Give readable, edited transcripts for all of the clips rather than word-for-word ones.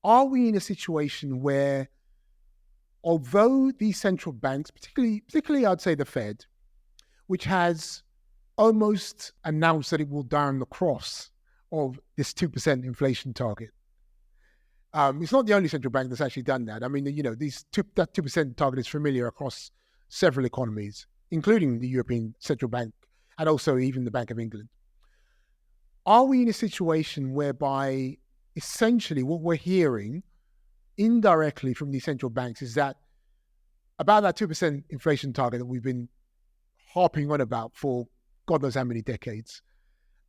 are we in a situation where, although these central banks, particularly I'd say the Fed, which has almost announced that it will down the cross of this 2% inflation target. It's not the only central bank that's actually done that. I mean, that 2% target is familiar across several economies, including the European Central Bank and also even the Bank of England. Are we in a situation whereby essentially what we're hearing indirectly from these central banks is that about that 2% inflation target that we've been harping on about for God knows how many decades,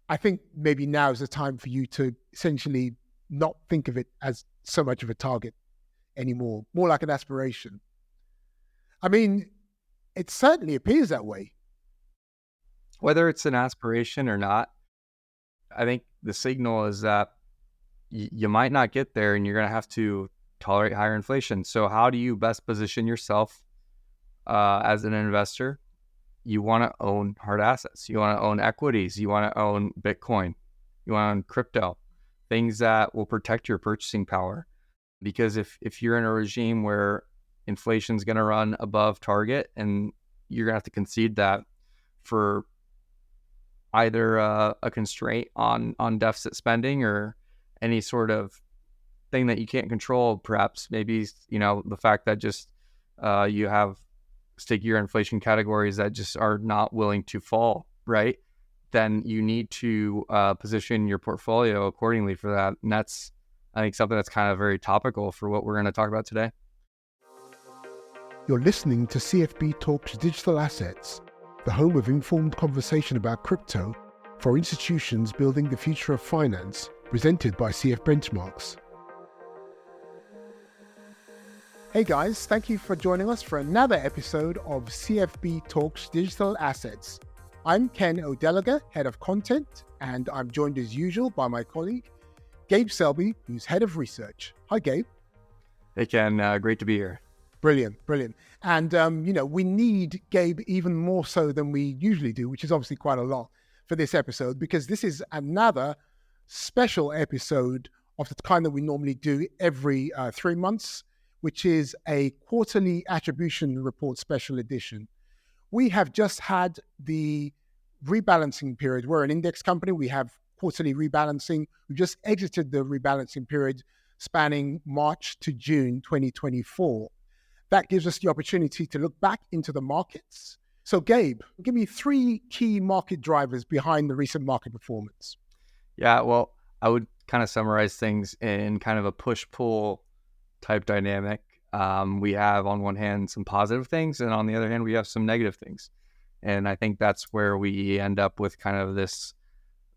I think maybe now is the time for you to essentially not think of it as so much of a target anymore, more like an aspiration. I mean, it certainly appears that way. Whether it's an aspiration or not, I think the signal is that you might not get there and you're going to have to tolerate higher inflation. So how do you best position yourself as an investor? You want to own hard assets. You want to own equities. You want to own Bitcoin. You want to own crypto, things that will protect your purchasing power. Because if you're in a regime where inflation is going to run above target and you're going to have to concede that for either a constraint on deficit spending or any sort of thing that you can't control, perhaps maybe, the fact that just you have stickier inflation categories that just are not willing to fall, right? Then you need to position your portfolio accordingly for that. And that's, I think, something that's kind of very topical for what we're going to talk about today. You're listening to CFB Talks Digital Assets, the home of informed conversation about crypto for institutions building the future of finance, presented by CF Benchmarks. Hey guys, thank you for joining us for another episode of CFB Talks Digital Assets. I'm Ken Odeluga, Head of Content, and I'm joined as usual by my colleague, Gabe Selby, who's Head of Research. Hi, Gabe. Hey, Ken. Great to be here. Brilliant. And, we need Gabe even more so than we usually do, which is obviously quite a lot for this episode, because this is another special episode of the kind that we normally do every 3 months, which is a Quarterly Attribution Report special edition. We have just had the rebalancing period. We're an index company. We have quarterly rebalancing. We just exited the rebalancing period spanning March to June 2024. That gives us the opportunity to look back into the markets. So Gabe, give me 3 key market drivers behind the recent market performance. Yeah, well, I would kind of summarize things in kind of a push-pull type dynamic. We have on one hand some positive things, and on the other hand we have some negative things, and I think that's where we end up with kind of this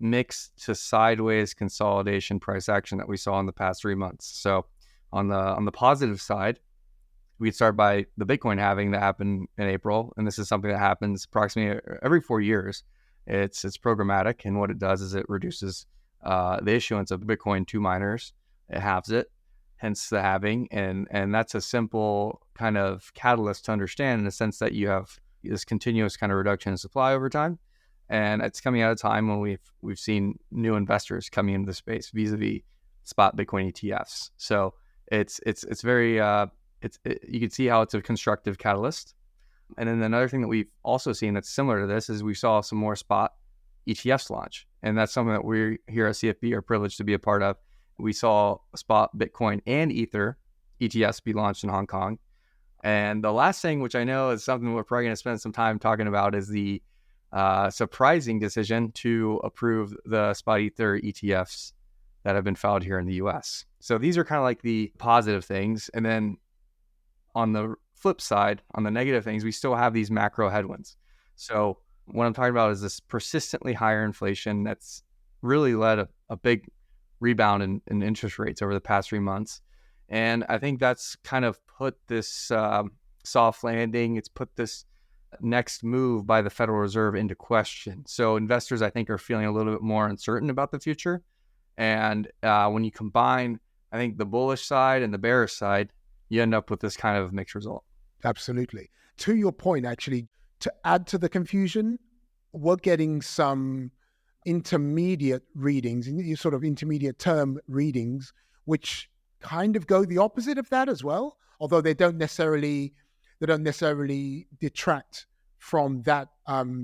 mixed to sideways consolidation price action that we saw in the past 3 months. So on the positive side, we start by the Bitcoin halving that happened in April, and this is something that happens approximately every 4 years. It's programmatic, and what it does is it reduces the issuance of Bitcoin to miners. It halves it, hence the halving, and that's a simple kind of catalyst to understand, in the sense that you have this continuous kind of reduction in supply over time, and it's coming at a time when we've seen new investors coming into the space vis-a-vis spot Bitcoin ETFs. So it's very you can see how it's a constructive catalyst. And then another thing that we've also seen that's similar to this is we saw some more spot ETFs launch, and that's something that we here at CFB are privileged to be a part of. We saw spot Bitcoin and Ether ETFs be launched in Hong Kong. And the last thing, which I know is something we're probably going to spend some time talking about, is the surprising decision to approve the spot Ether ETFs that have been filed here in the US. So these are kind of like the positive things. And then on the flip side, on the negative things, we still have these macro headwinds. So what I'm talking about is this persistently higher inflation that's really led a big rebound in interest rates over the past 3 months. And I think that's kind of put this soft landing, it's put this next move by the Federal Reserve into question. So investors, I think, are feeling a little bit more uncertain about the future. And when you combine, I think, the bullish side and the bearish side, you end up with this kind of mixed result. Absolutely. To your point, actually, to add to the confusion, we're getting some intermediate readings, sort of intermediate term readings, which kind of go the opposite of that as well, although they don't necessarily detract from that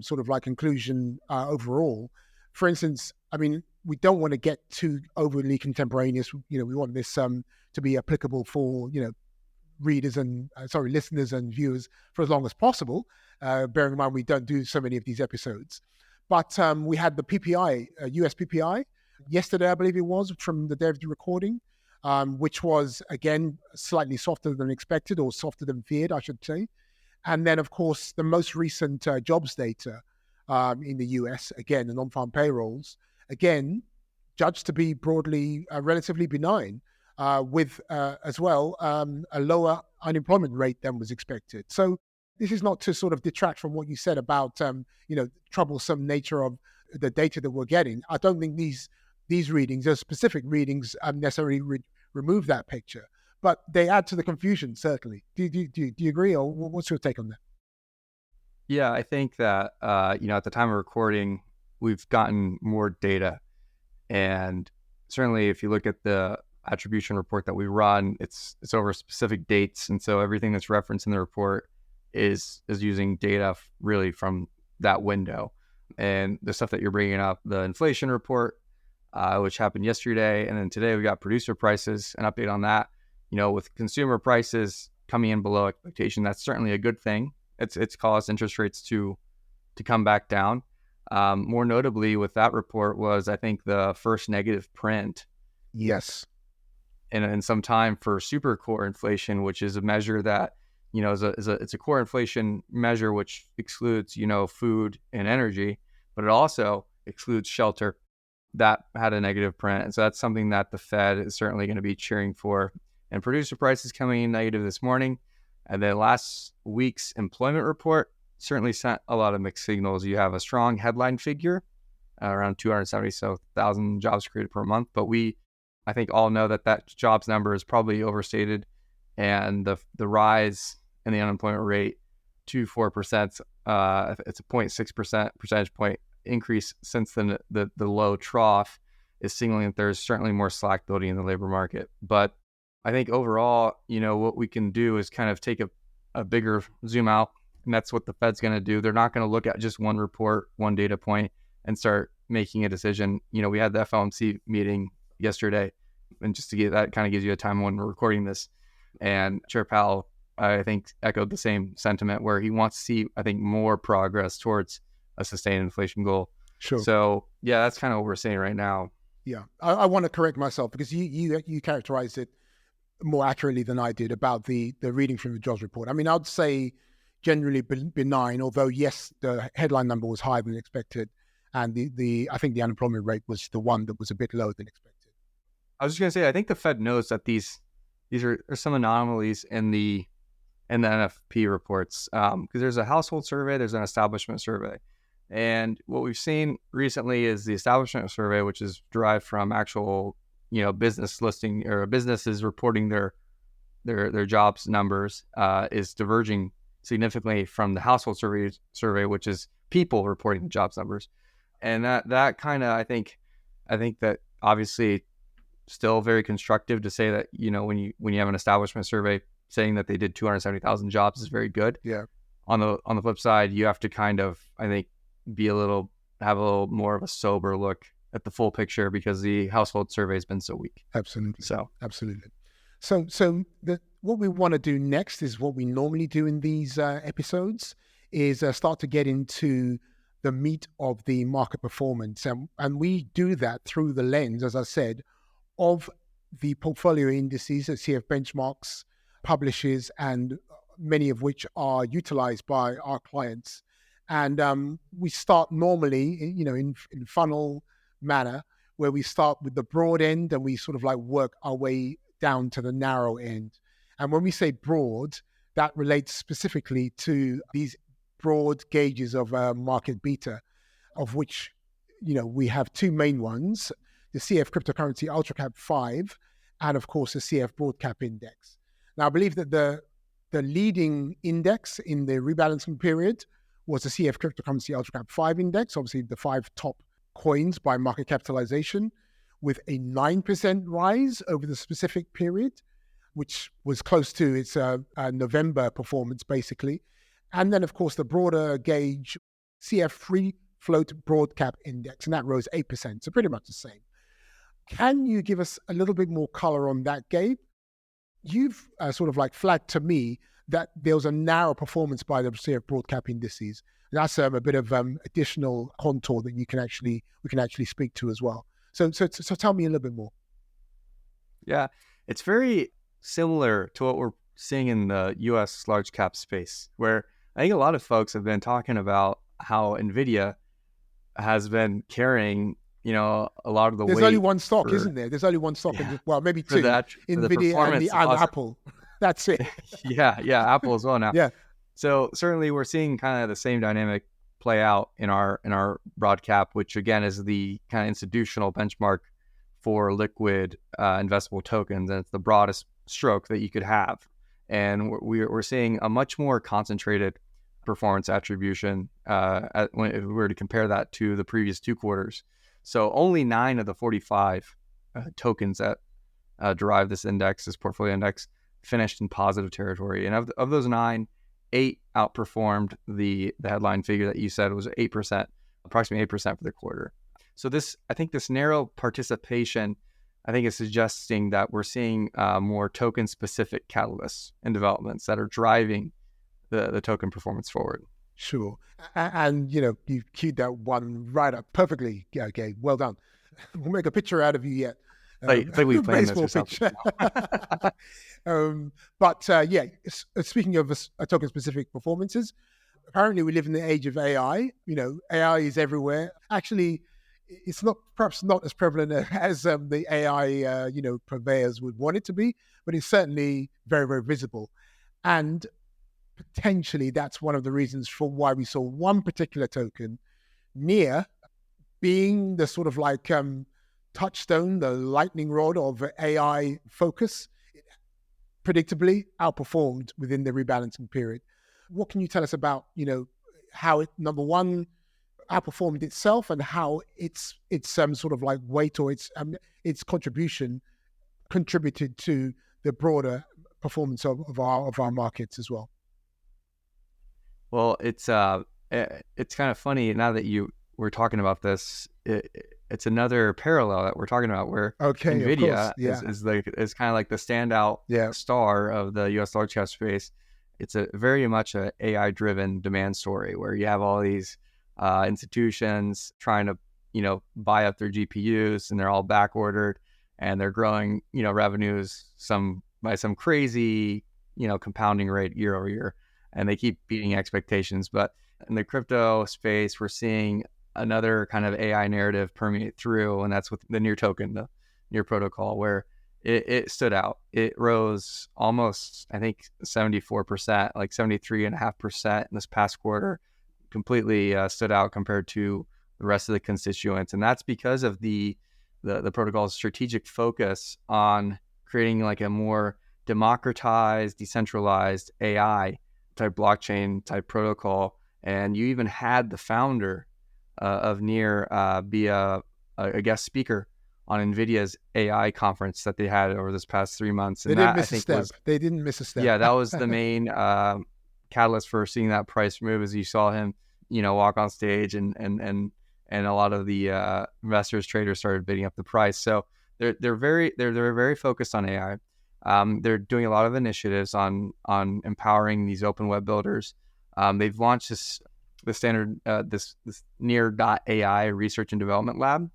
sort of like conclusion overall. For instance, I mean, we don't want to get too overly contemporaneous. We want this to be applicable for listeners and viewers for as long as possible. Bearing in mind we don't do so many of these episodes, but we had the PPI, US PPI, yesterday, I believe it was, from the day of the recording, which was again slightly softer than expected, or softer than feared, I should say. And then, of course, the most recent jobs data in the US, again, the non-farm payrolls, again, judged to be broadly relatively benign, with as well a lower unemployment rate than was expected. So this is not to sort of detract from what you said about troublesome nature of the data that we're getting. I don't think these readings, those specific readings, necessarily remove that picture, but they add to the confusion, certainly. Do you agree, or what's your take on that? Yeah, I think that at the time of recording, we've gotten more data, and certainly if you look at the attribution report that we run, it's over specific dates, and so everything that's referenced in the report is using data really from that window. And the stuff that you're bringing up, the inflation report, which happened yesterday, and then today we got producer prices, an update on that. With consumer prices coming in below expectation, that's certainly a good thing. It's caused interest rates to come back down. More notably with that report was, I think, the first negative print. Yes. In some time for super core inflation, which is a measure that, it's a core inflation measure which excludes, food and energy, but it also excludes shelter. That had a negative print. And so that's something that the Fed is certainly going to be cheering for. And producer prices coming in negative this morning. And then last week's employment report certainly sent a lot of mixed signals. You have a strong headline figure, around 270,000 jobs created per month. But I think all know that jobs number is probably overstated. And the rise in the unemployment rate to 4%, it's a 0.6% percentage point increase since the low trough, is signaling that there's certainly more slack building in the labor market. But I think overall, what we can do is kind of take a bigger zoom out, and that's what the Fed's going to do. They're not going to look at just one report, one data point, and start making a decision. We had the FOMC meeting yesterday, and just to get that kind of gives you a time when we're recording this. And Chair Powell, I think, echoed the same sentiment, where he wants to see, I think, more progress towards a sustained inflation goal. Sure. So yeah, that's kind of what we're saying right now. Yeah, I want to correct myself, because you characterized it more accurately than I did about the reading from the jobs report. I mean, I'd say generally benign, although yes, the headline number was higher than expected, and I think the unemployment rate was the one that was a bit lower than expected. I was just going to say, I think the Fed knows that these are some anomalies in the NFP reports, because there's a household survey, there's an establishment survey. And what we've seen recently is the establishment survey, which is derived from actual, business listing or businesses reporting their jobs numbers, is diverging significantly from the household survey, which is people reporting the jobs numbers. And that kind of, I think that obviously still very constructive to say that, when you have an establishment survey saying that they did 270,000 jobs is very good. Yeah. On the flip side, you have to kind of, I think, have a little more of a sober look at the full picture, because the household survey has been so weak. Absolutely. So what we want to do next is what we normally do in these episodes, is start to get into the meat of the market performance. And we do that through the lens, as I said, of the portfolio indices that CF Benchmarks publishes, and many of which are utilized by our clients. And we start normally, in funnel manner, where we start with the broad end and we sort of like work our way down to the narrow end. And when we say broad, that relates specifically to these broad gauges of market beta, of which, we have two main ones, the CF Cryptocurrency UltraCap 5, and of course the CF Broadcap Index. Now, I believe that the leading index in the rebalancing period was the CF Cryptocurrency UltraCap 5 Index, obviously the 5 top coins by market capitalization, with a 9% rise over the specific period, which was close to its November performance, basically. And then, of course, the broader gauge CF Free Float Broad Cap Index, and that rose 8%, so pretty much the same. Can you give us a little bit more color on that, Gabe? You've sort of like flagged to me that there was a narrow performance by the CF Broad Cap indices. That's a bit of additional contour that we can actually speak to as well. So tell me a little bit more. Yeah, it's very similar to what we're seeing in the U.S. large cap space, where I think a lot of folks have been talking about how NVIDIA has been carrying, a lot of the weight. There's only one stock, isn't there? There's only one stock, maybe two. NVIDIA and Apple. That's it. yeah, Apple as well now. Yeah. So certainly we're seeing kind of the same dynamic play out in our broad cap, which again is the kind of institutional benchmark for liquid investable tokens, and it's the broadest stroke that you could have. And we're seeing a much more concentrated performance attribution if we were to compare that to the previous 2 quarters. So only 9 of the 45 tokens that derive this index, this portfolio index, finished in positive territory. And of those 9, 8 outperformed the headline figure that you said was 8%, approximately 8% for the quarter. So I think this narrow participation, I think is suggesting that we're seeing more token-specific catalysts and developments that are driving the token performance forward. Sure. And, you queued that one right up perfectly, Gabe. Well done. We'll make a picture out of you yet. I think we planned this or something. Speaking of token-specific performances, apparently we live in the age of AI. AI is everywhere. Actually, it's perhaps not as prevalent as the AI, purveyors would want it to be, but it's certainly very, very visible. And potentially that's one of the reasons for why we saw one particular token, near, being the sort of like touchstone, the lightning rod of AI focus, predictably outperformed within the rebalancing period. What can you tell us about, how it, number one, outperformed itself, and how its sort of like weight or its contribution contributed to the broader performance of our markets as well? Well, it's kind of funny now that we're talking about this. It's another parallel that we're talking about where NVIDIA is kind of like the standout star of the U.S. large cap space. It's very much a AI-driven demand story where you have all these institutions trying to buy up their GPUs, and they're all back ordered, and they're growing revenues by some crazy compounding rate year over year, and they keep beating expectations. But in the crypto space, we're seeing another kind of AI narrative permeate through, and that's with the Near token, the Near protocol, where it stood out. It rose almost, I think, 74%, like 73.5% in this past quarter. Completely stood out compared to the rest of the constituents, and that's because of the protocol's strategic focus on creating like a more democratized, decentralized AI type blockchain type protocol. And you even had the founder of Near be a guest speaker on NVIDIA's AI conference that they had over this past 3 months. And They didn't miss a step. Yeah, that was the main catalyst for seeing that price move, as you saw him, walk on stage, and a lot of the investors, traders started bidding up the price. So they're very focused on AI. They're doing a lot of initiatives on empowering these open web builders. They've launched this Near.ai research and development lab,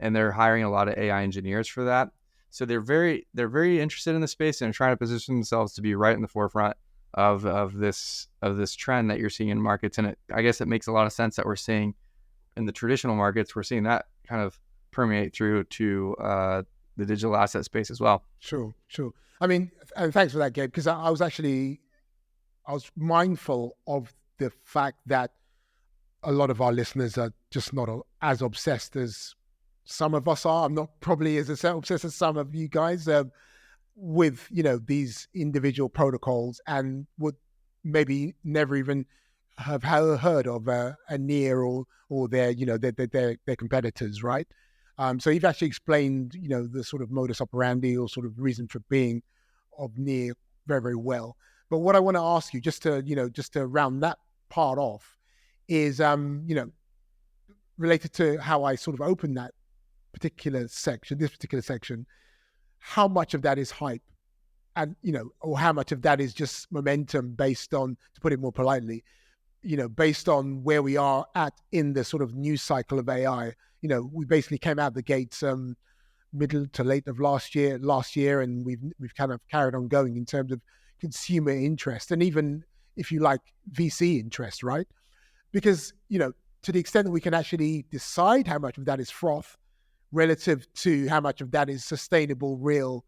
and they're hiring a lot of AI engineers for that. So they're very interested in the space, and are trying to position themselves to be right in the forefront of this trend that you're seeing in markets. And I guess it makes a lot of sense that we're seeing in the traditional markets, we're seeing that kind of permeate through to the digital asset space as well. Sure. I mean, and thanks for that, Gabe, because I was mindful of the fact that a lot of our listeners are just not as obsessed as some of us are. I'm not probably as obsessed as some of you guys with, these individual protocols, and would maybe never even have heard of a Near or their, their competitors, right? So you've actually explained, the sort of modus operandi or sort of reason for being of near very, very well. But what I want to ask you, just to round that part off, is, related to how I sort of opened this particular section, how much of that is hype, and or how much of that is just momentum based on, to put it more politely, based on where we are at in the sort of news cycle of AI. We basically came out the gates middle to late of last year, and we've kind of carried on going in terms of consumer interest and even, if you like, VC interest, right? Because to the extent that we can actually decide how much of that is froth relative to how much of that is sustainable, real,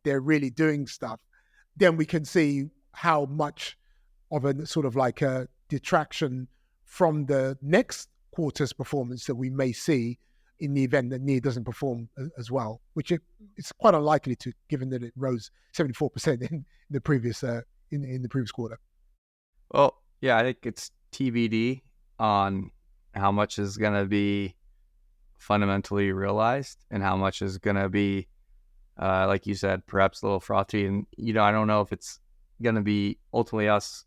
they're really doing stuff, then we can see how much of a sort of like a detraction from the next quarter's performance that we may see in the event that NEAR doesn't perform as well, which it's quite unlikely to, given that it rose 74% in the previous in the previous quarter. Well, yeah, I think it's TBD on how much is going to be fundamentally realized and how much is going to be, like you said, perhaps a little frothy. And, I don't know if it's going to be ultimately us,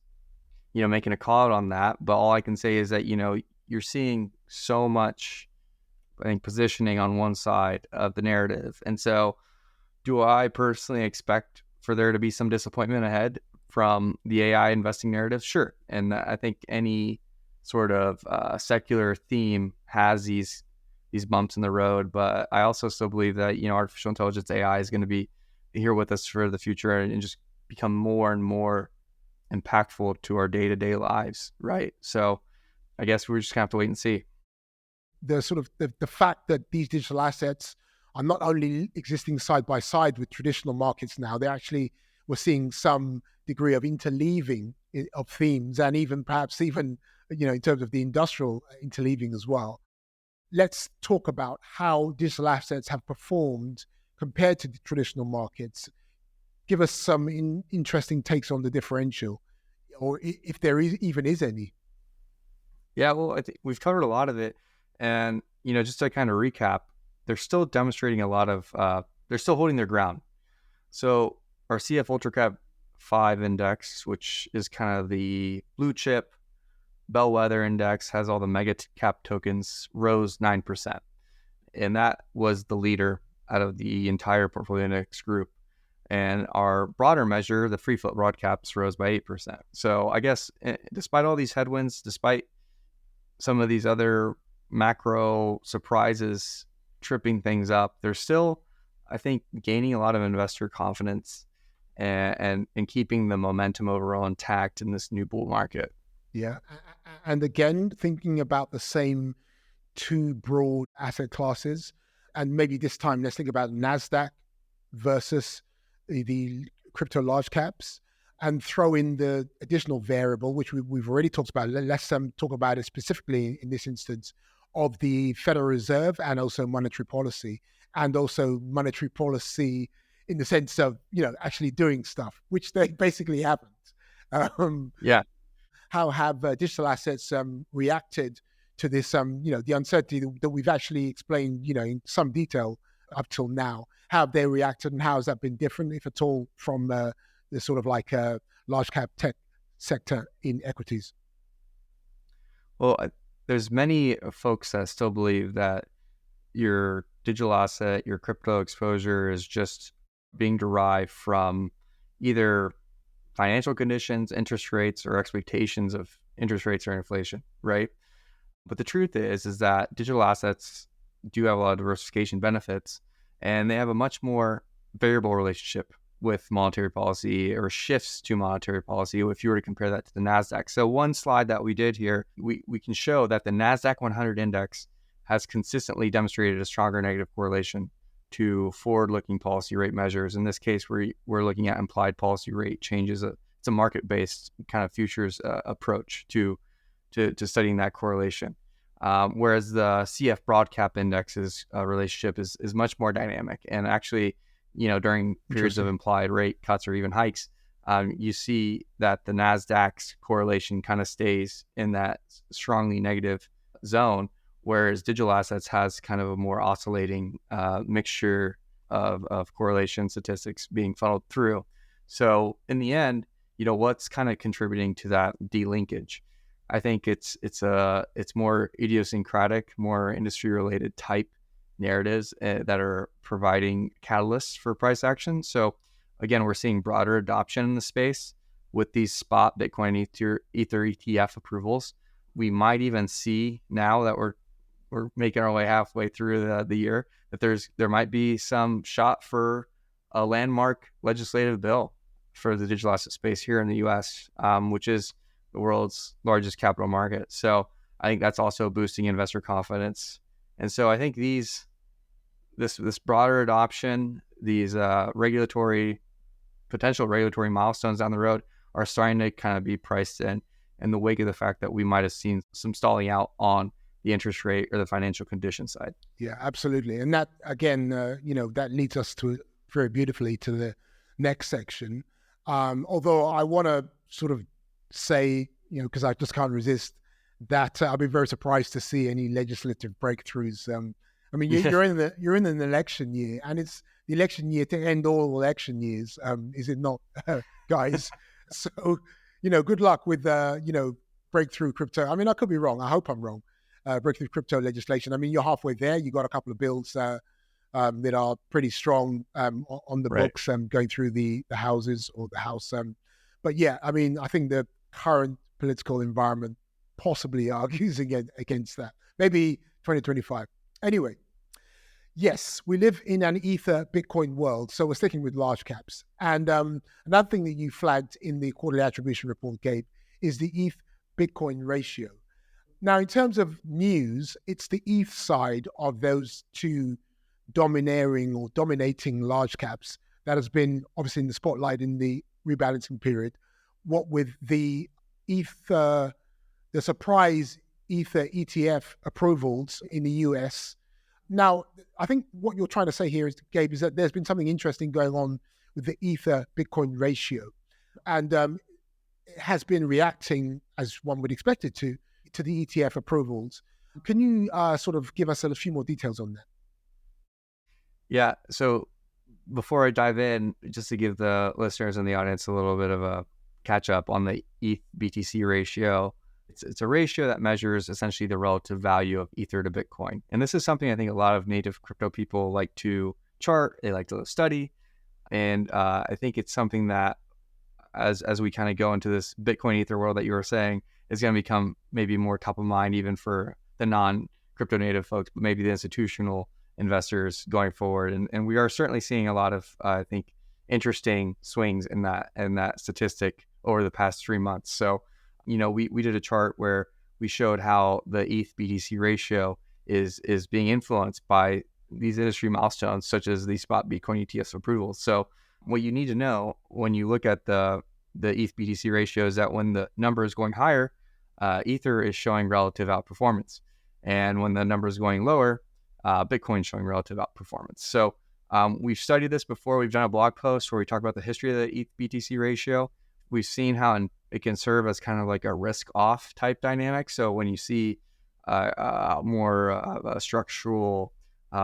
making a call out on that. But all I can say is that, you're seeing so much, I think, positioning on one side of the narrative. And so do I personally expect for there to be some disappointment ahead from the AI investing narrative? Sure. And I think any sort of secular theme has these bumps in the road. But I also still believe that, artificial intelligence, AI, is going to be here with us for the future and just become more and more impactful to our day-to-day lives, right? So I guess we're just going to have to wait and see. The sort of the fact that these digital assets are not only existing side by side with traditional markets now, we're seeing some degree of interleaving of themes, and even perhaps in terms of the industrial interleaving as well. Let's talk about how digital assets have performed compared to the traditional markets. Give us some interesting takes on the differential, or if there even is any. Yeah, well, I think we've covered a lot of it. And, just to kind of recap, they're still demonstrating a lot of, they're still holding their ground. So our CF UltraCap 5 index, which is kind of the blue chip bellwether index, has all the mega cap tokens, rose 9%. And that was the leader out of the entire portfolio index group. And our broader measure, the free float broad caps, rose by 8%. So I guess despite all these headwinds, despite some of these other macro surprises tripping things up, they're still, I think, gaining a lot of investor confidence and keeping the momentum overall intact in this new bull market. Yeah. And again, thinking about the same two broad asset classes, and maybe this time let's think about NASDAQ versus the crypto large caps, and throw in the additional variable, which we've already talked about. Let's talk about it specifically in this instance, of the Federal Reserve and also monetary policy, and also monetary policy in the sense of, actually doing stuff, which they basically haven't. How have digital assets reacted to this, the uncertainty that we've actually explained, in some detail up till now? How have they reacted, and how has that been different, if at all, from the sort of like large cap tech sector in equities? Well, there's many folks that still believe that your digital asset, your crypto exposure is just being derived from either financial conditions, interest rates, or expectations of interest rates or inflation, right? But the truth is that digital assets do have a lot of diversification benefits, and they have a much more variable relationship with monetary policy, or shifts to monetary policy, if you were to compare that to the NASDAQ. So one slide that we did here, we can show that the NASDAQ 100 index has consistently demonstrated a stronger negative correlation to forward-looking policy rate measures. In this case, we're looking at implied policy rate changes. It's a market-based kind of futures approach to studying that correlation. Whereas the CF Broadcap Index's relationship is much more dynamic. And actually, during periods of implied rate cuts or even hikes, you see that the NASDAQ's correlation kind of stays in that strongly negative zone, whereas digital assets has kind of a more oscillating mixture of correlation statistics being funneled through. So in the end, what's kind of contributing to that delinkage? I think it's more idiosyncratic, more industry related type narratives that are providing catalysts for price action. So again, we're seeing broader adoption in the space with these spot Bitcoin Ether ETF approvals. We might even see now that we're making our way halfway through the year that there might be some shot for a landmark legislative bill for the digital asset space here in the U.S., which is the world's largest capital market. So I think that's also boosting investor confidence. And so I think this broader adoption, these potential regulatory milestones down the road are starting to kind of be priced in the wake of the fact that we might have seen some stalling out on the interest rate or the financial condition side. Yeah, absolutely. And that, again, that leads us very beautifully to the next section. Although I want to sort of say, because I just can't resist, that I'll be very surprised to see any legislative breakthroughs. You're in an election year, and it's the election year to end all election years, is it not, guys? So, good luck with breakthrough crypto. I could be wrong. I hope I'm wrong. Breakthrough crypto legislation. You're halfway there. You got a couple of bills that are pretty strong on the books, going through the houses or the House. But yeah, I think the current political environment possibly argues against that. Maybe 2025. Anyway, yes, we live in an Ether Bitcoin world, so we're sticking with large caps. And another thing that you flagged in the Quarterly Attribution Report, Gabe, is the ETH Bitcoin ratio. Now, in terms of news, it's the ETH side of those two dominating large caps that has been obviously in the spotlight in the rebalancing period. What with the Ether, the surprise Ether ETF approvals in the US. Now, I think what you're trying to say here, Gabe, is that there's been something interesting going on with the Ether Bitcoin ratio, and it has been reacting, as one would expect it to the ETF approvals. Can you sort of give us a few more details on that? Yeah. So before I dive in, just to give the listeners and the audience a little bit of a catch up on the ETH BTC ratio. It's a ratio that measures essentially the relative value of Ether to Bitcoin. And this is something I think a lot of native crypto people like to chart, they like to study. And I think it's something that as we kind of go into this Bitcoin Ether world that you were saying, is going to become maybe more top of mind even for the non-crypto native folks, but maybe the institutional investors going forward. And we are certainly seeing a lot of, I think, interesting swings in that statistic over the past 3 months. So, we did a chart where we showed how the ETH BTC ratio is being influenced by these industry milestones, such as the spot Bitcoin ETFs approvals. So what you need to know when you look at the ETH BTC ratio is that when the number is going higher, Ether is showing relative outperformance. And when the number is going lower, Bitcoin is showing relative outperformance. So we've studied this before. We've done a blog post where we talk about the history of the ETH BTC ratio. We've seen how it can serve as kind of like a risk-off type dynamic. So when you see more a structural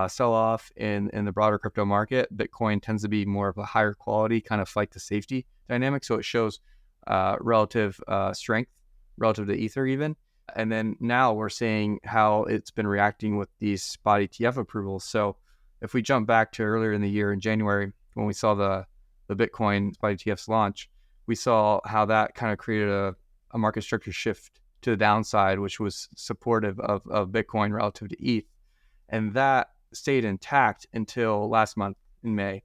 sell-off in the broader crypto market, Bitcoin tends to be more of a higher quality kind of flight to safety dynamic. So it shows relative strength relative to Ether even. And then now we're seeing how it's been reacting with these spot ETF approvals. So if we jump back to earlier in the year in January, when we saw the Bitcoin spot ETFs launch, we saw how that kind of created a market structure shift to the downside, which was supportive of Bitcoin relative to ETH. And that stayed intact until last month in May,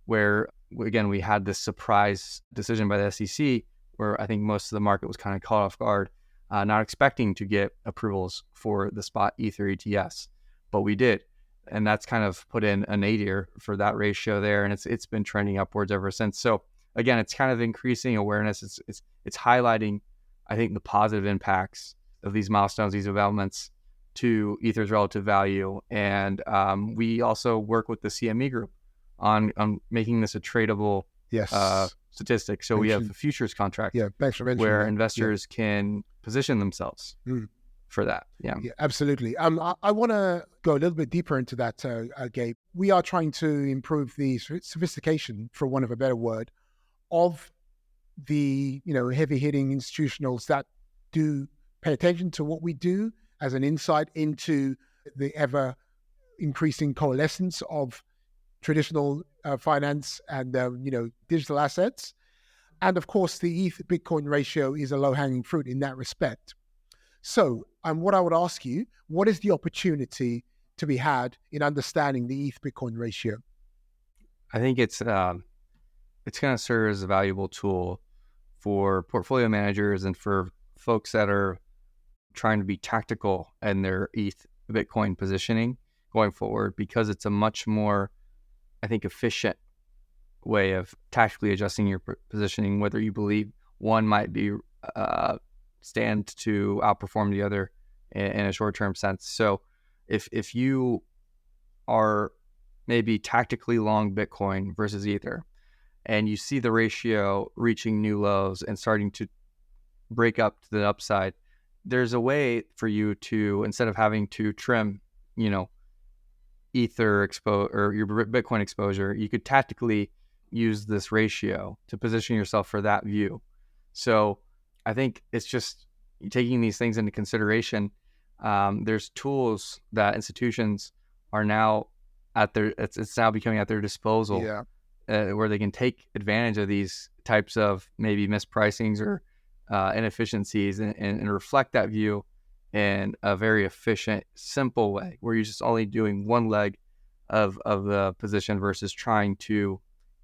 where, again, we had this surprise decision by the SEC, where I think most of the market was kind of caught off guard, not expecting to get approvals for the spot Ether ETFs, but we did. And that's kind of put in a nadir for that ratio there. And it's been trending upwards ever since. So again, it's kind of increasing awareness. It's highlighting, I think, the positive impacts of these milestones, these developments to Ether's relative value. And we also work with the CME group on making this a tradable statistic. So we have a futures contract thanks for mentioning where that. investors can position themselves. for that. Yeah. Yeah, absolutely. I want to go a little bit deeper into that, Gabe. We are trying to improve the sophistication, for want of a better word, of the heavy hitting institutionals that do pay attention to what we do as an insight into the ever increasing coalescence of traditional finance and digital assets. And of course, the ETH Bitcoin ratio is a low hanging fruit in that respect. So, what I would ask you, what is the opportunity to be had in understanding the ETH Bitcoin ratio? I think it's going to serve as a valuable tool for portfolio managers and for folks that are trying to be tactical in their ETH Bitcoin positioning going forward, because it's a much more, I think, efficient way of tactically adjusting your positioning, whether you believe one might be stand to outperform the other in a short-term sense. So if you are maybe tactically long Bitcoin versus Ether, and you see the ratio reaching new lows and starting to break up to the upside, there's a way for you to, instead of having to trim, Ether or your Bitcoin exposure, you could tactically use this ratio to position yourself for that view. So I think it's just taking these things into consideration. There's tools that institutions are now it's now becoming at their disposal, where they can take advantage of these types of maybe mispricings or inefficiencies and reflect that view in a very efficient, simple way, where you're just only doing one leg of the position versus trying to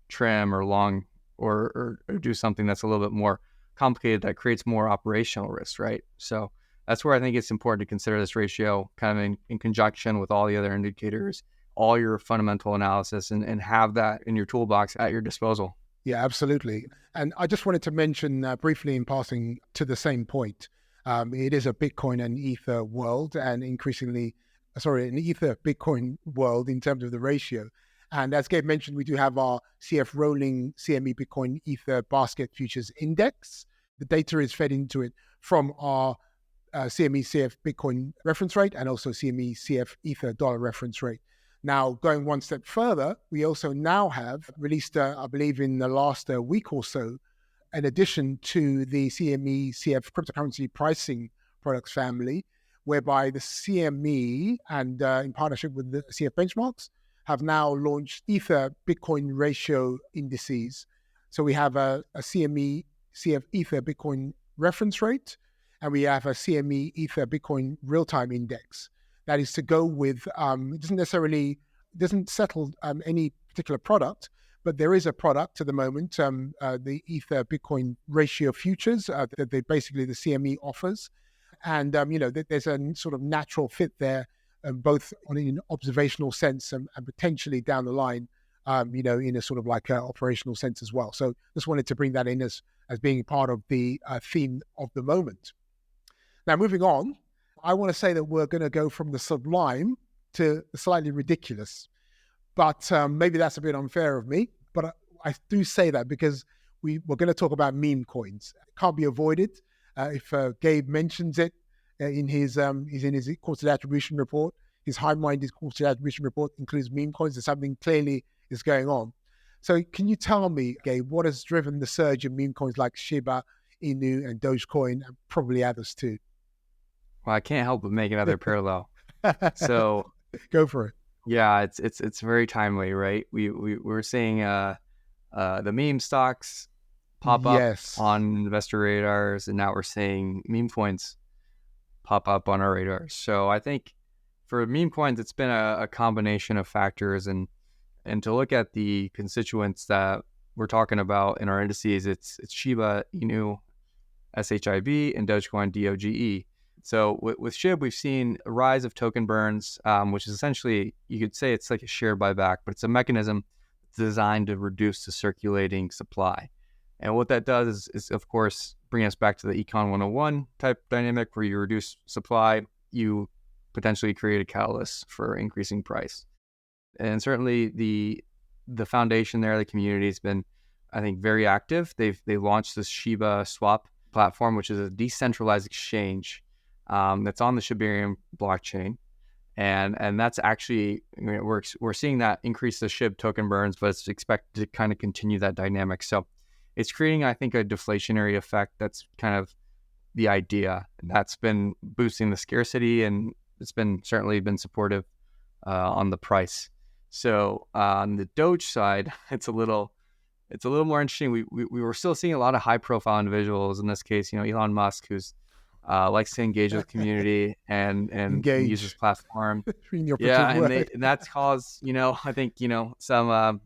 trim or long or do something that's a little bit more complicated that creates more operational risk, right? So that's where I think it's important to consider this ratio kind of in conjunction with all the other indicators, all your fundamental analysis, and have that in your toolbox at your disposal. Yeah, absolutely. And I just wanted to mention briefly in passing to the same point. It is a Bitcoin and Ether world, and increasingly, an Ether Bitcoin world in terms of the ratio. And as Gabe mentioned, we do have our CF rolling CME Bitcoin Ether basket futures index. The data is fed into it from our CME CF Bitcoin reference rate and also CME CF Ether dollar reference rate. Now, going one step further, we also now have released, I believe in the last week or so, in addition to the CME CF cryptocurrency pricing products family, whereby the CME and in partnership with the CF benchmarks have now launched Ether Bitcoin ratio indices. So we have a CME CF Ether Bitcoin reference rate, and we have a CME Ether Bitcoin real-time index. That is to go with, it doesn't settle any particular product, but there is a product at the moment, the Ether Bitcoin ratio futures that they basically the CME offers. And, there's a sort of natural fit there, both in an observational sense and potentially down the line, in a sort of like operational sense as well. So just wanted to bring that in as being part of the theme of the moment. Now, moving on, I want to say that we're going to go from the sublime to the slightly ridiculous. But maybe that's a bit unfair of me. But I do say that because we're going to talk about meme coins. It can't be avoided. If Gabe mentions it in his Quarterly Attribution Report, his high-minded Quarterly Attribution Report includes meme coins, and something clearly is going on. So can you tell me, Gabe, what has driven the surge in meme coins like Shiba, Inu, and Dogecoin, and probably others too? Well, I can't help but make another parallel. So go for it. Yeah, it's very timely, right? We're seeing the meme stocks pop up on investor radars, and now we're seeing meme coins pop up on our radars. So I think for meme coins, it's been a combination of factors, and to look at the constituents that we're talking about in our indices, it's Shiba, Inu, SHIB, and Dogecoin, DOGE. So with SHIB, we've seen a rise of token burns, which is essentially, you could say it's like a share buyback, but it's a mechanism designed to reduce the circulating supply. And what that does is of course, bring us back to the Econ 101 type dynamic, where you reduce supply, you potentially create a catalyst for increasing price. And certainly the foundation there, the community has been, I think, very active. They launched this Shiba swap platform, which is a decentralized exchange that's on the Shibarium blockchain. And that's actually, we're seeing that increase the SHIB token burns, but it's expected to kind of continue that dynamic. So it's creating, I think, a deflationary effect. That's kind of the idea. And that's been boosting the scarcity, and it's been certainly been supportive on the price. So on the Doge side, it's a little more interesting. We were still seeing a lot of high profile individuals. In this case, Elon Musk, who's likes to engage with the community and use his platform. Yeah, and that's caused, I think, some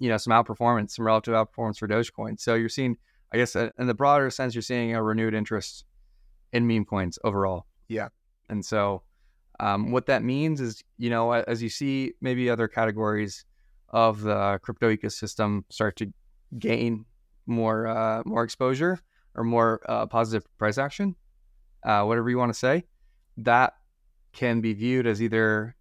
outperformance, some relative outperformance for Dogecoin. So you're seeing, I guess, in the broader sense, you're seeing a renewed interest in meme coins overall. Yeah. And so what that means is, as you see maybe other categories of the crypto ecosystem start to gain more exposure or more positive price action, whatever you want to say, that can be viewed as either,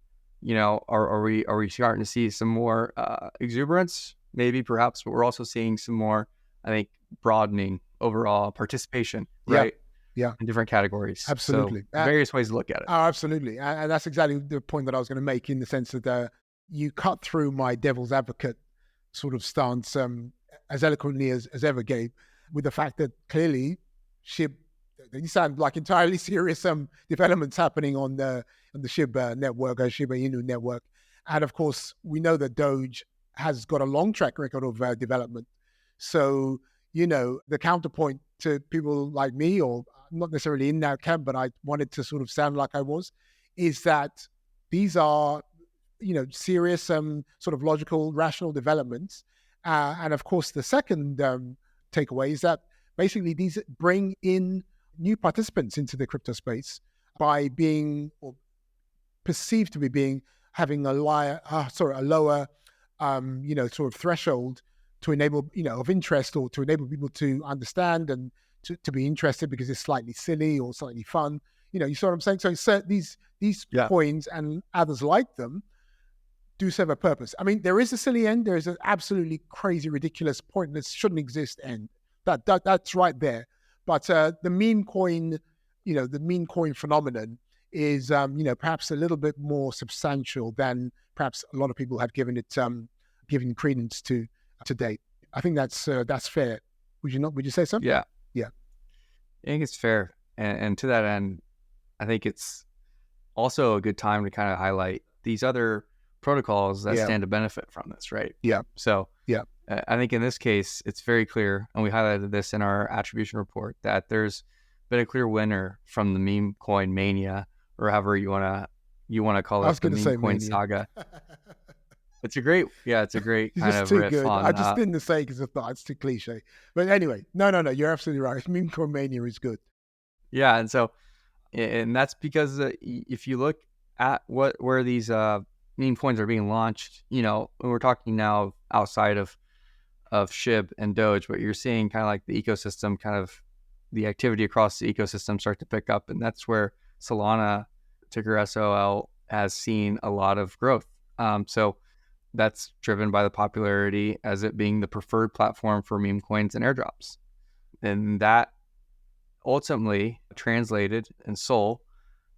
are we starting to see some more exuberance, maybe perhaps, but we're also seeing some more, I think, broadening overall participation, right? Yeah. In different categories. Absolutely. So various ways to look at it. Oh, absolutely. And that's exactly the point that I was going to make, in the sense that you cut through my devil's advocate sort of stance as eloquently as ever, Gabe, with the fact that clearly SHIB, you sound like entirely serious developments happening on the SHIB network, Shiba Inu network. And of course, we know that Doge has got a long track record of development. So, the counterpoint to people like me, or not necessarily in that camp, but I wanted to sort of sound like I was, is that these are, serious, sort of logical, rational developments. And of course, the second takeaway is that basically these bring in new participants into the crypto space by being, or perceived to be having a lower, sort of threshold to enable, of interest, or to enable people to understand and to be interested because it's slightly silly or slightly fun. You saw what I'm saying? So these coins and others like them do serve a purpose. I mean, there is a silly end. There is an absolutely crazy, ridiculous, pointless, shouldn't exist end. That's right there. But the meme coin, the meme coin phenomenon is, perhaps a little bit more substantial than perhaps a lot of people have given it, given credence to date. I think that's fair. Would you not? Would you say so? Yeah. Yeah. I think it's fair. And to that end, I think it's also a good time to kind of highlight these other protocols that stand to benefit from this, right? Yeah. So I think in this case, it's very clear, and we highlighted this in our attribution report, that there's been a clear winner from the meme coin mania, or however you want to call it, the meme coin saga. It's a great kind of riff good. on. I just didn't say because I thought it's too cliche. But anyway, no, you're absolutely right. Meme coin mania is good. Yeah, and that's because if you look at where these meme coins are being launched, when we're talking now outside of SHIB and Doge, but you're seeing kind of like the ecosystem, kind of the activity across the ecosystem start to pick up, and that's where Solana, ticker SOL, has seen a lot of growth. So that's driven by the popularity as it being the preferred platform for meme coins and airdrops. And that ultimately translated in Sol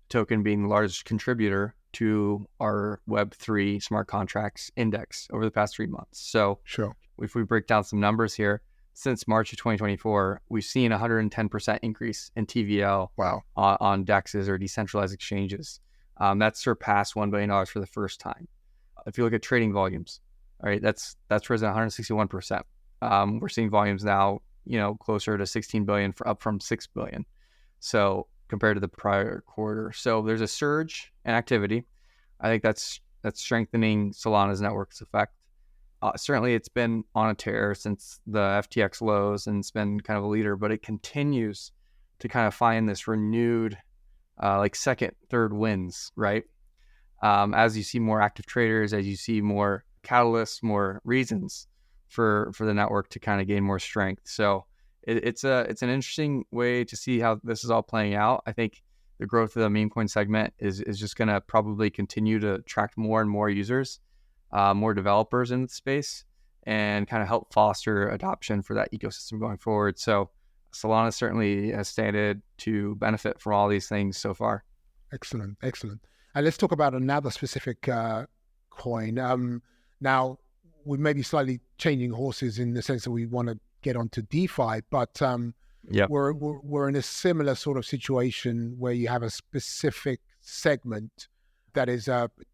token being the largest contributor to our Web3 smart contracts index over the past 3 months. So sure, if we break down some numbers here, since March of 2024, we've seen 110% increase in TVL on DEXs, or decentralized exchanges. That's surpassed $1 billion for the first time. If you look at trading volumes, all right, that's risen 161%. We're seeing volumes now, closer to 16 billion, up from 6 billion. So compared to the prior quarter. So there's a surge in activity. I think that's strengthening Solana's network's effect. Certainly it's been on a tear since the FTX lows, and it's been kind of a leader, but it continues to kind of find this renewed, second, third wins, right? As you see more active traders, as you see more catalysts, more reasons for the network to kind of gain more strength. So it's an interesting way to see how this is all playing out. I think the growth of the meme coin segment is just going to probably continue to attract more and more users, more developers in the space, and kind of help foster adoption for that ecosystem going forward. So Solana certainly has standed to benefit from all these things so far. Excellent, excellent. And let's talk about another specific coin. Now, we may be slightly changing horses in the sense that we want to get onto DeFi, but Yeah. we're in a similar sort of situation where you have a specific segment that is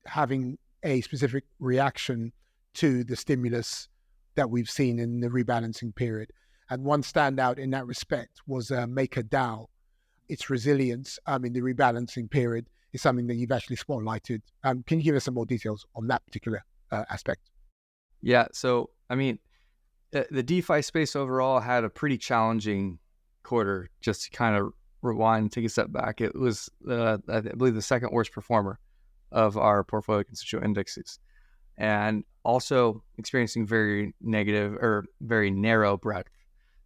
having a specific reaction to the stimulus that we've seen in the rebalancing period. And one standout in that respect was MakerDAO. Its resilience in the rebalancing period is something that you've actually spotlighted. Can you give us some more details on that particular aspect? Yeah. So, I mean, the DeFi space overall had a pretty challenging quarter. Just to kind of rewind and take a step back, it was, I believe, the second worst performer of our portfolio constituent indexes, and also experiencing very negative or very narrow breadth.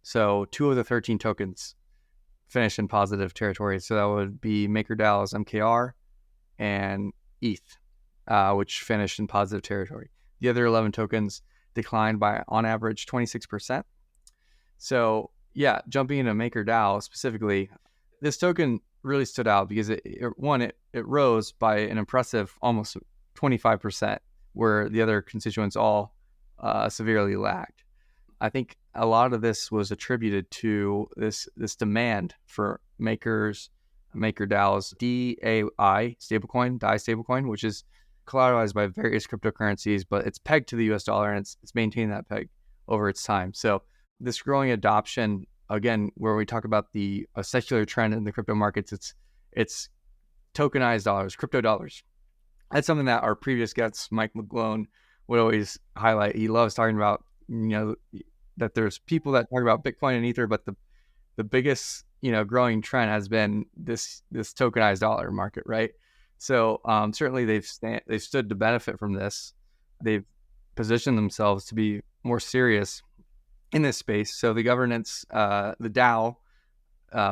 So 2 of the 13 tokens finished in positive territory. So that would be MakerDAO's MKR and ETH, which finished in positive territory. The other 11 tokens declined by, on average, 26%. So yeah, jumping into MakerDAO specifically, this token really stood out because it rose by an impressive almost 25%, where the other constituents all severely lagged. I think a lot of this was attributed to this demand for MakerDAO's DAI stablecoin, which is collateralized by various cryptocurrencies, but it's pegged to the US dollar, and it's maintained that peg over its time. So this growing adoption, again, where we talk about a secular trend in the crypto markets, it's tokenized dollars, crypto dollars. That's something that our previous guest, Mike McGlone, would always highlight. He loves talking about, that there's people that talk about Bitcoin and Ether, but the biggest, growing trend has been this tokenized dollar market, right? So certainly they've stood to benefit from this. They've positioned themselves to be more serious in this space. So the governance, the DAO,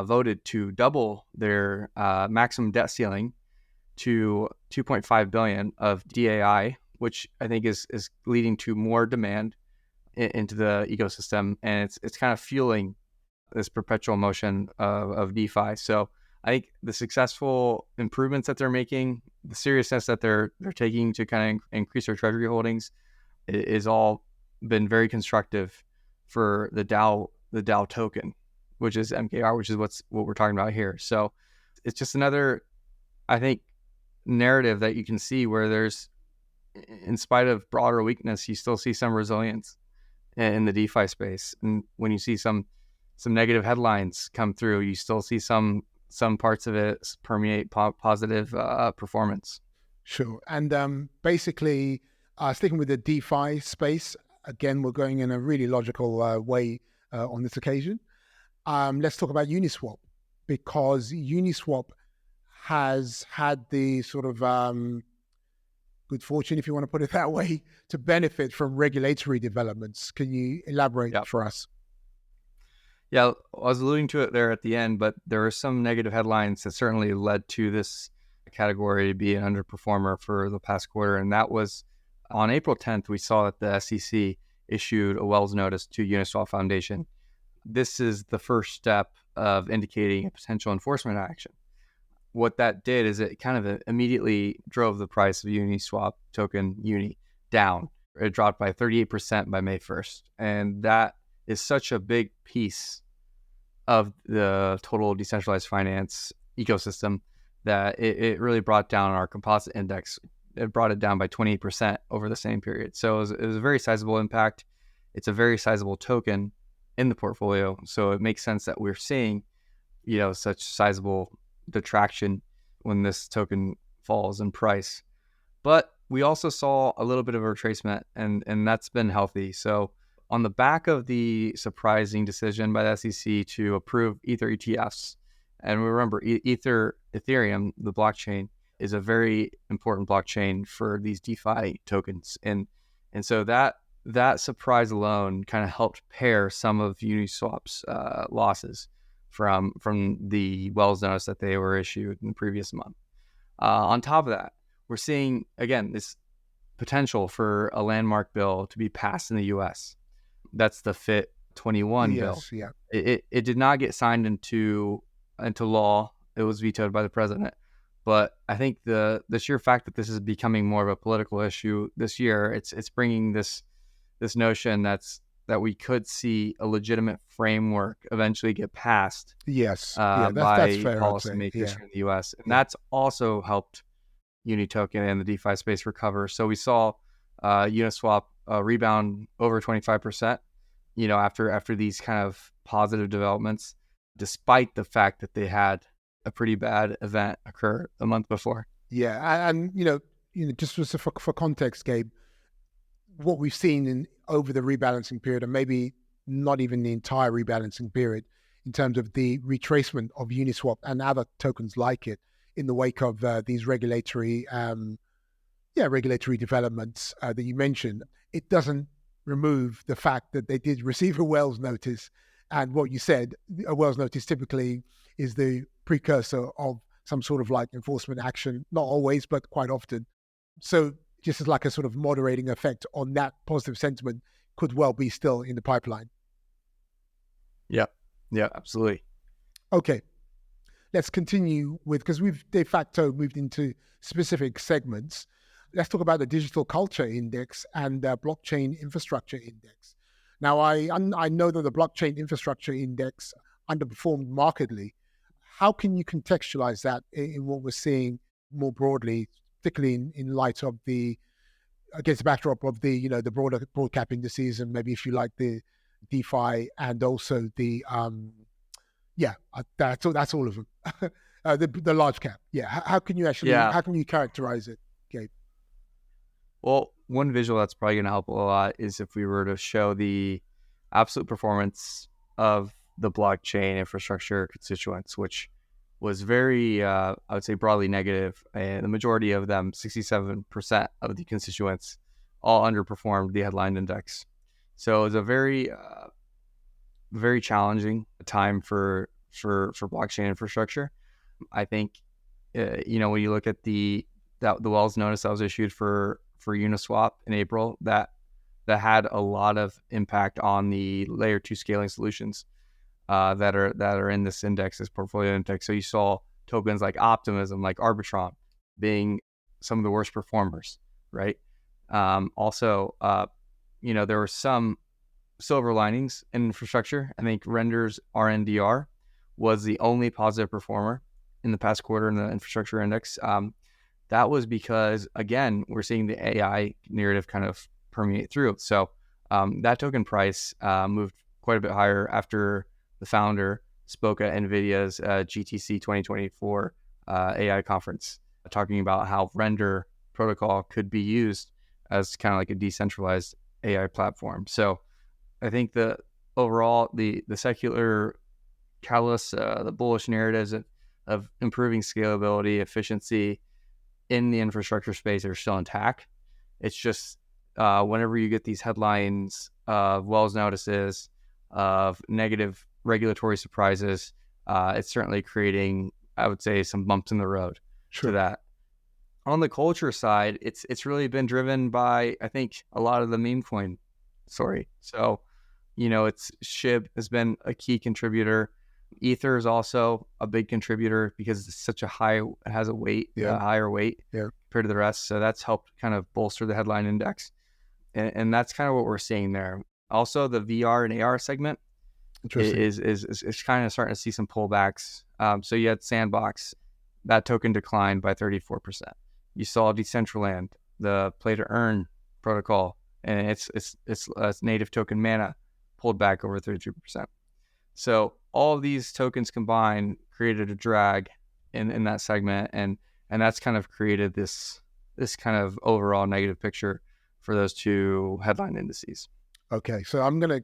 voted to double their maximum debt ceiling to $2.5 billion of DAI, which I think is leading to more demand into the ecosystem, and it's kind of fueling this perpetual motion of DeFi. So I think the successful improvements that they're making, the seriousness that they're taking to kind of increase their treasury holdings, is all been very constructive for the DAO token, which is MKR, which is what we're talking about here. So it's just another, I think, narrative that you can see where there's, in spite of broader weakness, you still see some resilience in the DeFi space. And when you see some negative headlines come through, you still see some parts of it permeate positive performance. Sure. And basically, sticking with the DeFi space, again, we're going in a really logical way on this occasion. Let's talk about Uniswap, because Uniswap has had the sort of good fortune, if you want to put it that way, to benefit from regulatory developments. Can you elaborate for us? Yeah, I was alluding to it there at the end, but there are some negative headlines that certainly led to this category to be an underperformer for the past quarter. And that was on April 10th, we saw that the SEC issued a Wells notice to Uniswap Foundation. This is the first step of indicating a potential enforcement action. What that did is it kind of immediately drove the price of Uniswap token Uni down. It dropped by 38% by May 1st. And that is such a big piece of the total decentralized finance ecosystem that it really brought down our composite index. It brought it down by 28% over the same period. So it was a very sizable impact. It's a very sizable token in the portfolio. So it makes sense that we're seeing, such sizable detraction when this token falls in price. But we also saw a little bit of a retracement, and that's been healthy. So on the back of the surprising decision by the SEC to approve Ether ETFs, and remember, Ethereum, the blockchain, is a very important blockchain for these DeFi tokens, and so that surprise alone kind of helped pair some of Uniswap's losses from the Wells notice that they were issued in the previous month. On top of that, we're seeing, again, this potential for a landmark bill to be passed in the U.S. That's the FIT 21 bill. Yes, yeah. It did not get signed into law. It was vetoed by the president. But I think the sheer fact that this is becoming more of a political issue this year, it's bringing this notion that we could see a legitimate framework eventually get passed Yes, yeah, that's by fair, I'd say. policymakers Yeah, here in the U.S. And yeah. that's also helped Unitoken and the DeFi space recover. So we saw Uniswap rebound over 25%, after these kind of positive developments, despite the fact that they had a pretty bad event occur a month before. Yeah, and just for context, Gabe, what we've seen over the rebalancing period, and maybe not even the entire rebalancing period, in terms of the retracement of Uniswap and other tokens like it in the wake of these regulatory developments that you mentioned, it doesn't remove the fact that they did receive a Wells notice. And what you said, a Wells notice typically is the precursor of some sort of like enforcement action, not always, but quite often. So just as like a sort of moderating effect on that positive sentiment could well be still in the pipeline. Yeah, absolutely. Okay, let's continue with, because we've de facto moved into specific segments. Let's talk about the Digital Culture Index and the Blockchain Infrastructure Index. Now, I know that the Blockchain Infrastructure Index underperformed markedly. How can you contextualize that in what we're seeing more broadly, particularly in light of against the backdrop of the broader broad cap indices, and maybe, if you like, the DeFi and also the that's all of them. The large cap. Yeah. How can you how can you characterize it, Gabe? Well, one visual that's probably going to help a lot is if we were to show the absolute performance of the blockchain infrastructure constituents, which was very, I would say, broadly negative. And the majority of them, 67% of the constituents, all underperformed the headline index. So it was a very, very challenging time for blockchain infrastructure. I think, when you look at the Wells notice that was issued for Uniswap in April, that had a lot of impact on the layer 2 scaling solutions that are in this index, this portfolio index. So you saw tokens like Optimism, like Arbitron, being some of the worst performers, right? Also, there were some silver linings in infrastructure. I think Render's RNDR was the only positive performer in the past quarter in the infrastructure index. That was because, again, we're seeing the AI narrative kind of permeate through. So that token price moved quite a bit higher after the founder spoke at NVIDIA's GTC 2024 AI conference, talking about how Render protocol could be used as kind of like a decentralized AI platform. So I think the overall, the secular catalysts, the bullish narratives of improving scalability, efficiency in the infrastructure space are still intact. It's just whenever you get these headlines of Wells notices, of negative regulatory surprises, it's certainly creating, I would say, some bumps in the road to that. On the culture side, it's really been driven by, I think, a lot of the meme coin story. So, it's SHIB has been a key contributor. Ether is also a big contributor because it's such a higher weight compared to the rest. So that's helped kind of bolster the headline index. And that's kind of what we're seeing there. Also, the VR and AR segment is kind of starting to see some pullbacks. So you had Sandbox, that token declined by 34%. You saw Decentraland, the play to earn protocol, and its native token Mana pulled back over 32%. So all of these tokens combined created a drag in that segment, and that's kind of created this kind of overall negative picture for those two headline indices. Okay, so I'm going to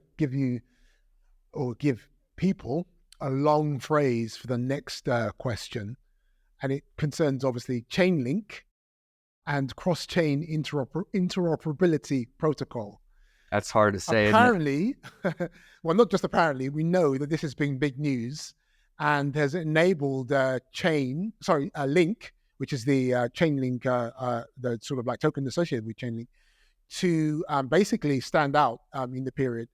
give people a long phrase for the next question, and it concerns obviously Chainlink and cross-chain interoperability protocol. That's hard to say. Apparently, well, not just apparently, we know that this has been big news and has enabled Link, which is the Chainlink, the sort of like token associated with Chainlink, to basically stand out in the period.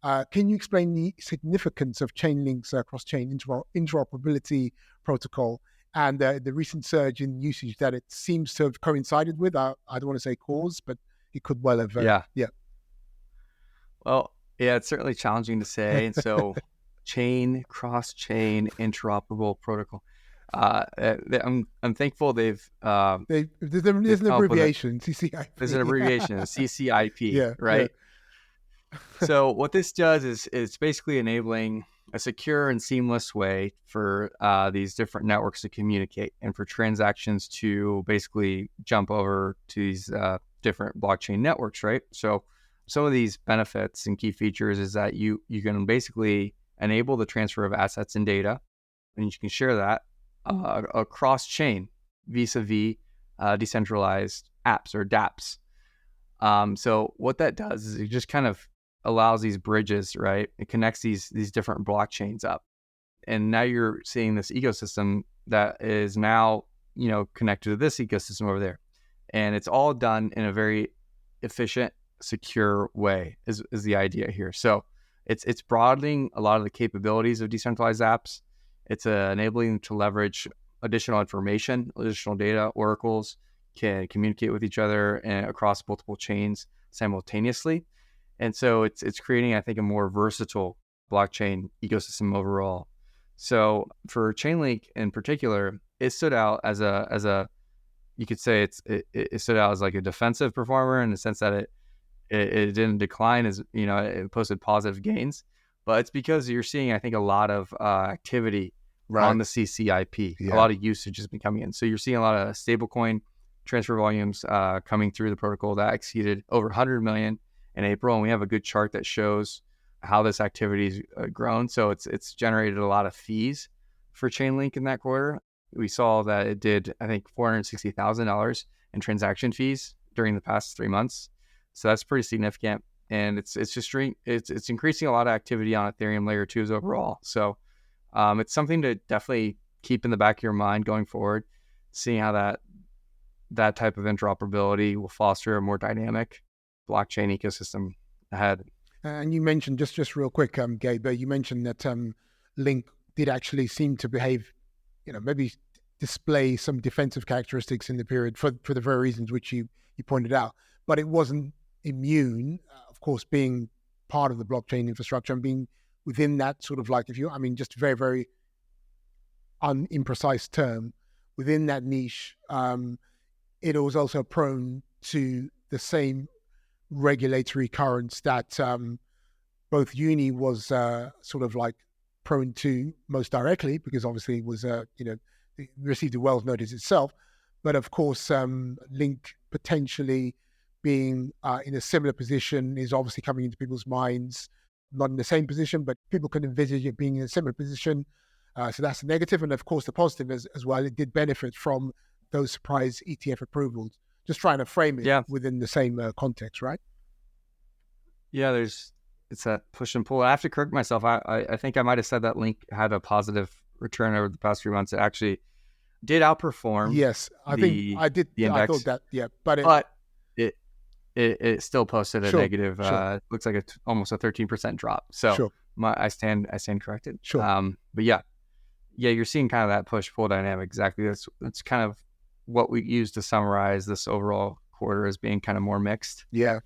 Can you explain the significance of Chainlink's cross-chain interoperability protocol and the recent surge in usage that it seems to have coincided with? I don't want to say cause, but it could well have. Yeah. Well, yeah, it's certainly challenging to say. And so cross-chain interoperable protocol. I'm thankful there's an abbreviation, CCIP. There's an abbreviation, CCIP, right? Yeah. So what this does is it's basically enabling a secure and seamless way for these different networks to communicate and for transactions to basically jump over to these different blockchain networks, right? So some of these benefits and key features is that you can basically enable the transfer of assets and data, and you can share that across chain vis-a-vis decentralized apps or dApps. So what that does is it just kind of allows these bridges, right? It connects these different blockchains up, and now you're seeing this ecosystem that is now connected to this ecosystem over there, and it's all done in a very efficient, secure way is the idea here. So it's broadening a lot of the capabilities of decentralized apps. It's enabling them to leverage additional information, additional data. Oracles can communicate with each other and across multiple chains simultaneously. And so it's creating, I think, a more versatile blockchain ecosystem overall. So for Chainlink in particular, it stood out as a you could say it stood out as like a defensive performer in the sense that it didn't decline, as it posted positive gains, but it's because you're seeing, I think, a lot of activity on the CCIP. A lot of usage has been coming in. So you're seeing a lot of stablecoin transfer volumes coming through the protocol that exceeded over 100 million in April, and we have a good chart that shows how this activity has grown. So it's generated a lot of fees for Chainlink in that quarter. We saw that it did, I think, $460,000 in transaction fees during the past 3 months. So that's pretty significant, and it's increasing a lot of activity on Ethereum layer 2s overall. So it's something to definitely keep in the back of your mind going forward, seeing how that type of interoperability will foster a more dynamic blockchain ecosystem ahead. And you mentioned just real quick, Gabe, you mentioned that Link did actually seem to behave, maybe display some defensive characteristics in the period for the very reasons which you pointed out, but it wasn't immune, of course, being part of the blockchain infrastructure and being within that sort of like, just very, very imprecise term, within that niche, it was also prone to the same regulatory currents that both Uni was sort of like prone to most directly, because obviously it was, received a Wells notice itself. But of course, Link potentially being in a similar position is obviously coming into people's minds, not in the same position, but people can envisage it being in a similar position. So that's a negative. And of course, the positive as well, it did benefit from those surprise ETF approvals. Just trying to frame it within the same context, right? Yeah, it's that push and pull. I have to correct myself. I think I might have said that Link had a positive return over the past few months. It actually did outperform. Yes, I think I did. The index. I thought that, but it still posted a negative. Looks like almost a 13% drop. So I stand corrected. Sure. But yeah, you're seeing kind of that push pull dynamic. Exactly. That's kind of what we use to summarize this overall quarter as being kind of more mixed. Yeah.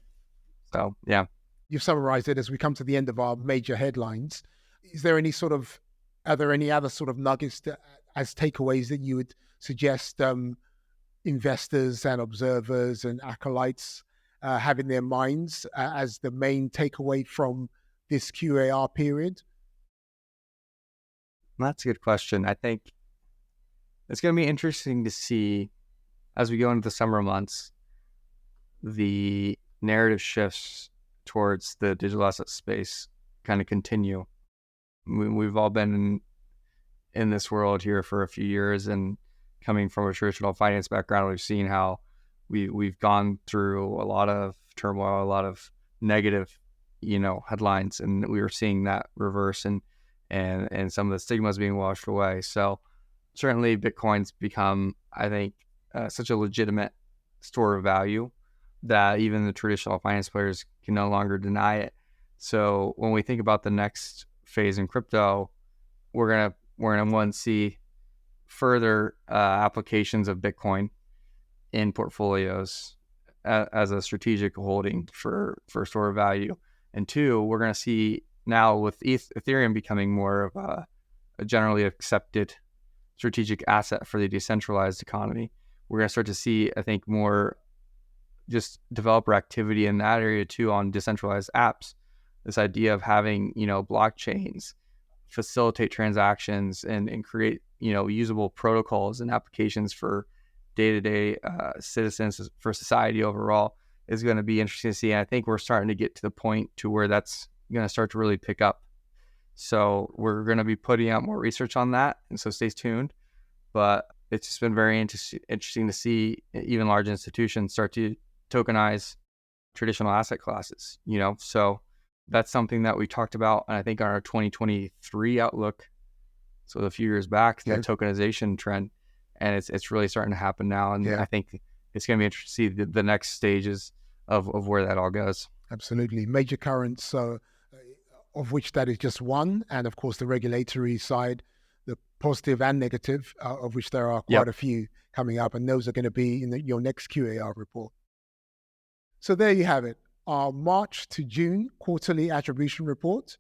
So yeah. You've summarized it as we come to the end of our major headlines. Are there any other sort of nuggets as takeaways that you would suggest investors and observers and acolytes have in their minds as the main takeaway from this QAR period? That's a good question. I think it's going to be interesting to see as we go into the summer months, the narrative shifts towards the digital asset space kind of continue. We've all been in this world here for a few years, and coming from a traditional finance background, we've seen how we've gone through a lot of turmoil, a lot of negative, headlines, and we were seeing that reverse and some of the stigmas being washed away. So certainly Bitcoin's become, I think, such a legitimate store of value that even the traditional finance players can no longer deny it. So when we think about the next phase in crypto, we're gonna see further applications of Bitcoin in portfolios as a strategic holding for store of value. And two, we're going to see now with Ethereum becoming more of a generally accepted strategic asset for the decentralized economy. We're going to start to see, I think, more just developer activity in that area too on decentralized apps. This idea of having, blockchains facilitate transactions and create, usable protocols and applications for day-to-day citizens, for society overall, is going to be interesting to see. And I think we're starting to get to the point to where that's going to start to really pick up. So we're going to be putting out more research on that, and so stay tuned. But it's just been very interesting to see even large institutions start to tokenize traditional asset classes, So that's something that we talked about, and I think on our 2023 outlook, so a few years back, the tokenization trend, and it's really starting to happen now. And I think it's going to be interesting to see the next stages of where that all goes. Absolutely. Major currents, of which that is just one. And of course, the regulatory side, the positive and negative, of which there are quite a few coming up. And those are going to be in your next QAR report. So there you have it. Our March to June quarterly attribution report,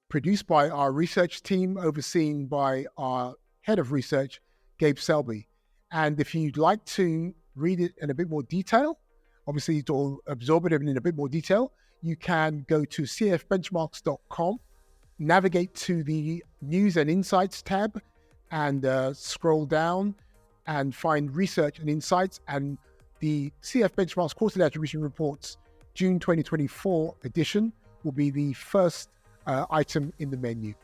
produced by our research team, overseen by our head of research, Gabe Selby. And if you'd like to read it in a bit more detail, obviously to absorb it in a bit more detail, you can go to cfbenchmarks.com, navigate to the News and Insights tab, and scroll down and find Research and Insights, and the CF Benchmarks Quarterly Attribution Reports June 2024 edition will be the first item in the menu.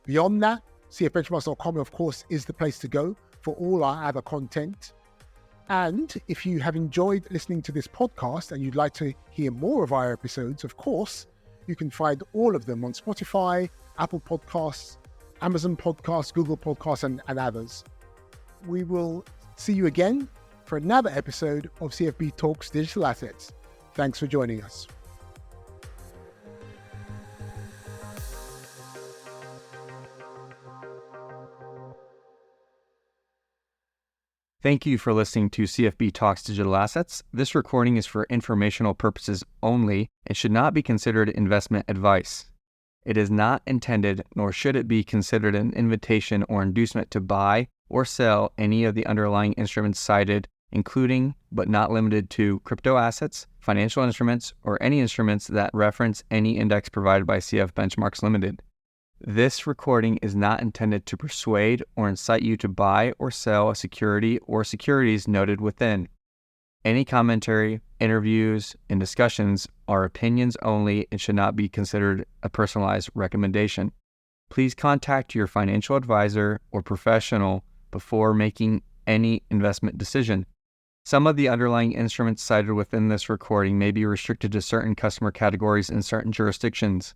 Beyond that, cfbenchmarks.com, of course, is the place to go for all our other content. And if you have enjoyed listening to this podcast and you'd like to hear more of our episodes, of course, you can find all of them on Spotify, Apple Podcasts, Amazon Podcasts, Google Podcasts, and others. We will see you again for another episode of CFB Talks Digital Assets. Thanks for joining us. Thank you for listening to CFB Talks Digital Assets. This recording is for informational purposes only and should not be considered investment advice. It is not intended, nor should it be considered an invitation or inducement to buy or sell any of the underlying instruments cited, including but not limited to crypto assets, financial instruments, or any instruments that reference any index provided by CF Benchmarks Limited. This recording is not intended to persuade or incite you to buy or sell a security or securities noted within. Any commentary, interviews, and discussions are opinions only and should not be considered a personalized recommendation. Please contact your financial advisor or professional before making any investment decision. Some of the underlying instruments cited within this recording may be restricted to certain customer categories in certain jurisdictions.